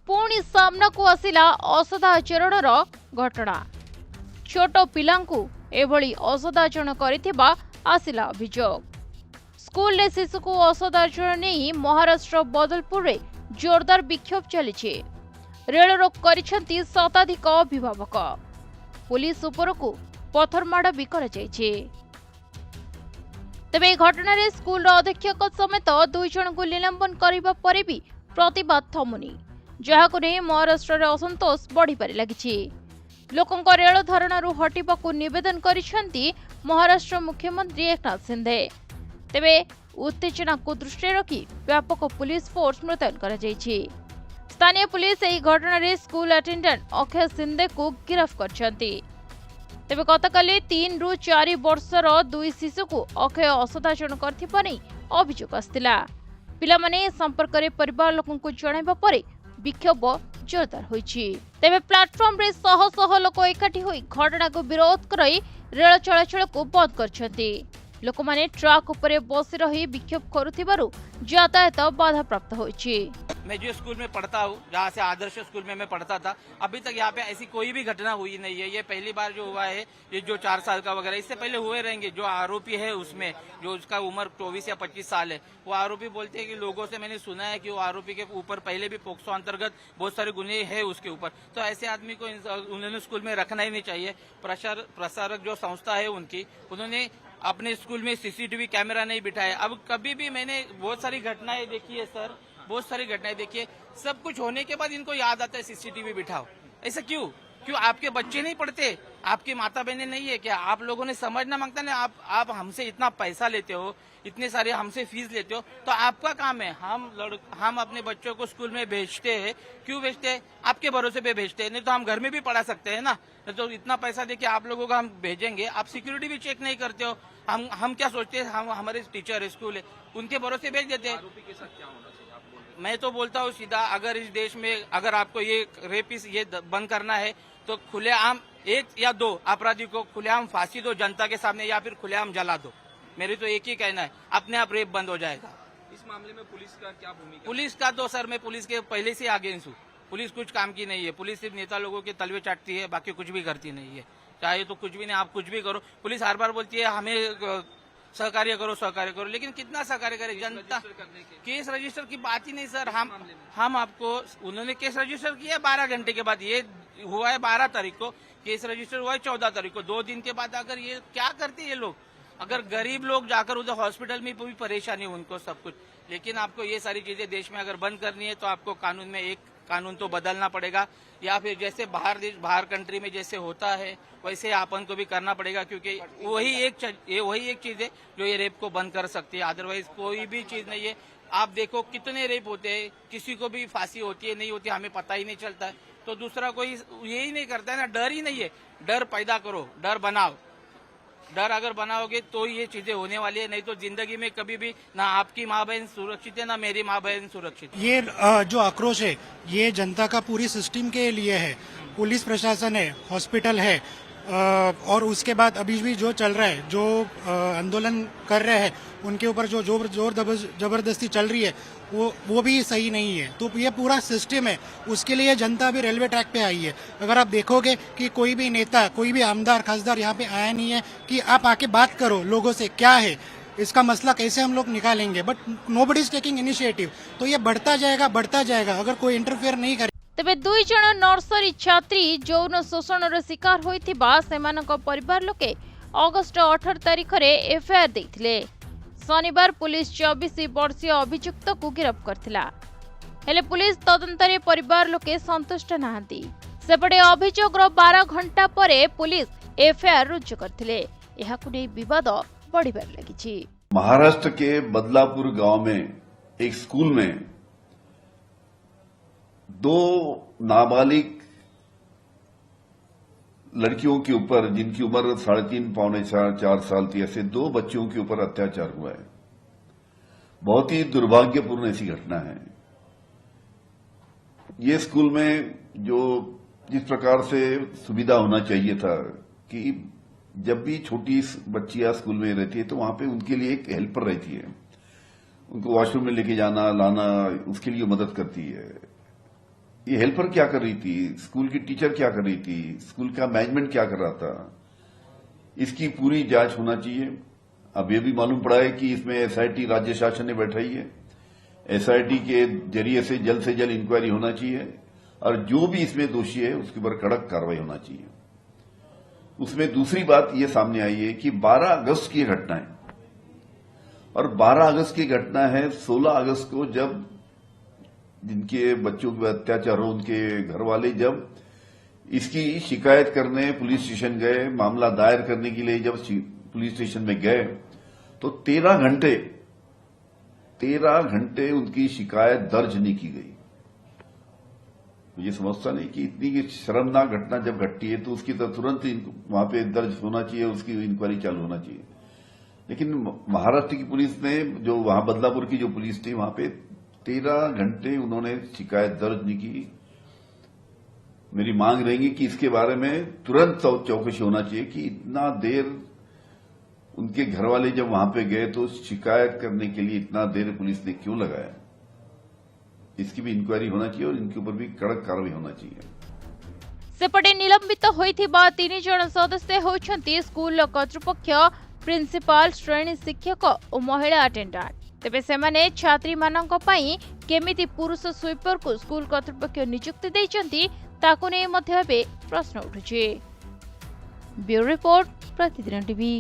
पुणी सामना को आसिला असदाचरणर घटना। छोट पिलांकु एभली असदाचरण करिथिबा आसिला अभियोग। स्कूल रे शिशु को असदाचरण नहीं महाराष्ट्र बदलपुर रे जोरदार विक्षोभ चली। रेल रोक करिसेंती शताधिक अभिभावक। पुलिस उपरकू पथरमाड़ भी कर तेबे घटना रे स्कूल अधीक्षक समेत 2 जन को निलंबन करिबा परे भी प्रतिवाद थमुनी, जहाको नहीं महाराष्ट्र रे असंतोष बढ़ी पारि लागिछि। लोकंक रेल धारणारू हटिबाकू निवेदन करिसेंती महाराष्ट्र मुख्यमंत्री एकनाथ शिंदे। तेबे उत्तेजना को दृष्टि रखी व्यापक पुलिस फोर्स मुतयन करा जायछि। स्थानीय पुलिस एही घटना रे स्कूल अटेंडेंट अक्षय शिंदे को गिरफ्त करछंती। तेबे गतकाली 3 ରୁ 4 वर्षर 2 शिशु को अक्षय असदाचरण करथिबा नै अभियोग आस्तिला। पिला माने संपर्क रे परिवार लोकन को जणाइबा परे विक्षोभ जोरदार होईछि। तेबे प्लेटफॉर्म रे शह शह लोक एकाठी होई घटना को विरोध कराई रेल चलाचल को बंद करछंती। लोक माने ट्रक उपरे बसी रही विक्षोभ करुथिबारु यातायात बाधा प्राप्त होईछि। मैं जो स्कूल में पढ़ता हूँ, जहाँ से आदर्श स्कूल में मैं पढ़ता था, अभी तक यहाँ पे ऐसी कोई भी घटना हुई नहीं है। ये पहली बार जो हुआ है, ये जो 4 साल का वगैरह, इससे पहले हुए रहेंगे। जो आरोपी है उसमें, जो उसका उम्र 24 या 25 साल है, वो आरोपी बोलते हैं कि लोगों से मैंने सुना है कि वो आरोपी के ऊपर पहले भी पोक्सो अंतर्गत बहुत सारे गुने हैं उसके ऊपर। तो ऐसे आदमी को उन्होंने स्कूल में रखना ही नहीं चाहिए। प्रसारक जो संस्था है उनकी, उन्होंने अपने स्कूल में सीसीटीवी कैमरा नहीं बिठाया। अब कभी भी मैंने बहुत सारी घटनाएं देखी है सर, बहुत सारी घटनाएं देखिए। सब कुछ होने के बाद इनको याद आता है सीसीटीवी बिठाओ। ऐसा क्यों? आपके बच्चे नहीं पढ़ते? आपकी माता बहनें नहीं है क्या? आप लोगों ने समझना मांगता ना। आप हमसे इतना पैसा लेते हो, इतने सारे हमसे फीस लेते हो, तो आपका काम है। हम अपने बच्चों को स्कूल में भेजते हैं। क्यों भेजते हैं? आपके भरोसे पे भेजते हैं। नहीं तो हम घर में भी पढ़ा सकते हैं ना। तो इतना पैसा देके आप लोगों को हम भेजेंगे, आप सिक्योरिटी भी चेक नहीं करते हो। हम क्या सोचते हैं, हम हमारे टीचर है, स्कूल है, उनके भरोसे भेज देते हैं। आरोपी के साथ क्या होना चाहिए? मैं तो बोलता हूँ सीधा, अगर इस देश में अगर आपको ये रेपिस ये बंद करना है तो खुलेआम 1 या 2 अपराधी को खुलेआम फांसी दो जनता के सामने, या फिर खुलेआम जला दो। मेरी तो एक ही कहना है, अपने आप रेप बंद हो जाएगा। इस मामले में पुलिस का क्या भूमिका? पुलिस का तो सर, मैं पुलिस के पहले से अगेंस्ट हूँ। पुलिस कुछ काम की नहीं है। पुलिस सिर्फ नेता लोगों के तलवे चाटती है, बाकी कुछ भी करती नहीं है। चाहे तो कुछ भी नहीं, आप कुछ भी करो। पुलिस हर बार बोलती है हमें सहकार्य करो, लेकिन कितना सहकार्य करे जनता? केस रजिस्टर की बात ही नहीं सर। हम आपको, उन्होंने केस रजिस्टर किया 12 घंटे के बाद। ये हुआ है 12 तारीख को, केस रजिस्टर हुआ है 14 तारीख को। 2 दिन के बाद अगर ये क्या करते हैं ये लोग? अगर गरीब लोग जाकर उधर हॉस्पिटल में भी परेशानी है उनको सब कुछ। लेकिन आपको ये सारी चीजें देश में अगर बंद करनी है तो आपको कानून में एक कानून तो बदलना पड़ेगा, या फिर जैसे बाहर कंट्री में जैसे होता है वैसे अपन को भी करना पड़ेगा। क्योंकि वही एक चीज है जो ये रेप को बंद कर सकती है। अदरवाइज कोई भी चीज नहीं है। आप देखो कितने रेप होते हैं, किसी को भी फांसी होती है नहीं होती हमें पता ही नहीं चलता है। तो दूसरा कोई यही नहीं करता है ना। डर ही नहीं है। डर पैदा करो, डर बनाओ। डर अगर बनाओगे तो ये चीजें होने वाली है। नहीं तो जिंदगी में कभी भी ना आपकी माँ बहन सुरक्षित है, ना मेरी माँ बहन सुरक्षित। ये जो आक्रोश है ये जनता का पूरी सिस्टम के लिए है। पुलिस प्रशासन है, हॉस्पिटल है, और उसके बाद अभी भी जो चल रहा है, जो आंदोलन कर रहे हैं उनके ऊपर जो जोर जबरदस्ती चल रही है वो भी सही नहीं है। तो ये पूरा सिस्टम है, उसके लिए जनता भी रेलवे ट्रैक पे आई है। अगर आप देखोगे कि कोई भी नेता, कोई भी आमदार खासदार यहाँ पे आया नहीं है कि आप आके बात करो लोगों से, क्या है इसका मसला, कैसे हम लोग निकालेंगे, but nobody is taking initiative. तो ये बढ़ता जाएगा अगर कोई इंटरफेयर नहीं करे। तेबे 2 जन नर्सरी छात्री यौन शोषण शिकार होइथिबा सेमानक परिवार लोके अगस्त 18 तारिख रे एफआईआर देथिले। शनिवार पुलिस 24 वर्षीय अभियुक्त को गिरफ्त करथिला। हेले पुलिस तदंतरे परिवार लोके संतुष्ट नाहंती। सेपटे अभियोगर 12 घंटा परे पुलिस एफआईआर रुजु करथिले। एहाकु नै विवाद बढ़िबार लागिछि। महाराष्ट्र के बदलापुर गांव में एक स्कूल में 2 नाबालिग लड़कियों के ऊपर, जिनकी उम्र 3.5 पौने 4 साल थी, ऐसे 2 बच्चों के ऊपर अत्याचार हुआ है। बहुत ही दुर्भाग्यपूर्ण ऐसी घटना है। ये स्कूल में जो जिस प्रकार से सुविधा होना चाहिए था कि जब भी छोटी बच्चियां स्कूल में रहती है तो वहां पे उनके लिए एक हेल्पर रहती है, उनको वॉशरूम में लेके जाना लाना, उसके लिए मदद करती है। ये हेल्पर क्या कर रही थी, स्कूल की टीचर क्या कर रही थी, स्कूल का मैनेजमेंट क्या कर रहा था, इसकी पूरी जांच होना चाहिए। अब ये भी मालूम पड़ा है कि इसमें एसआईटी राज्य शासन ने बैठाई है। एसआईटी के जरिए से जल्द इंक्वायरी होना चाहिए और जो भी इसमें दोषी है उसके ऊपर कड़क कार्रवाई होना चाहिए। उसमें दूसरी बात ये सामने आई है कि 12 अगस्त की घटना है और 12 अगस्त की घटना है 16 अगस्त को, जब जिनके बच्चों के अत्याचार हो उनके घर वाले जब इसकी शिकायत करने पुलिस स्टेशन गए, मामला दायर करने के लिए जब पुलिस स्टेशन में गए तो 13 घंटे उनकी शिकायत दर्ज नहीं की गई। मुझे समझता नहीं कि इतनी शर्मनाक घटना जब घटती है तो उसकी तो तुरंत वहां पे दर्ज होना चाहिए, उसकी इंक्वायरी चालू होना चाहिए। लेकिन महाराष्ट्र की पुलिस ने, जो वहां बदलापुर की जो पुलिस थी, वहां पे 13 घंटे उन्होंने शिकायत दर्ज नहीं की। मेरी मांग रहेगी कि इसके बारे में तुरंत चौकसी होना चाहिए कि इतना देर उनके घर वाले जब वहां पे गए तो शिकायत करने के लिए इतना देर पुलिस ने क्यों लगाया। इसकी भी इंक्वायरी होना चाहिए और इनके ऊपर भी कड़क कार्रवाई होना चाहिए। सेपटे निलंबित होइथिबा 3 जण सदस्य होछंती स्कूल कर्तृपक्ष, प्रिंसिपाल, श्रेणी शिक्षक और महिला अटेंडेंट। तेबे सेमाने छात्री मानक पई केमिति पुरुष स्वीपर को स्कूल कर्तृपक्ष नियुक्ति दैछंती ताको नै मध्ये प्रश्न उठुछि। ब्यूरो रिपोर्ट, प्रतिदिन टीवी।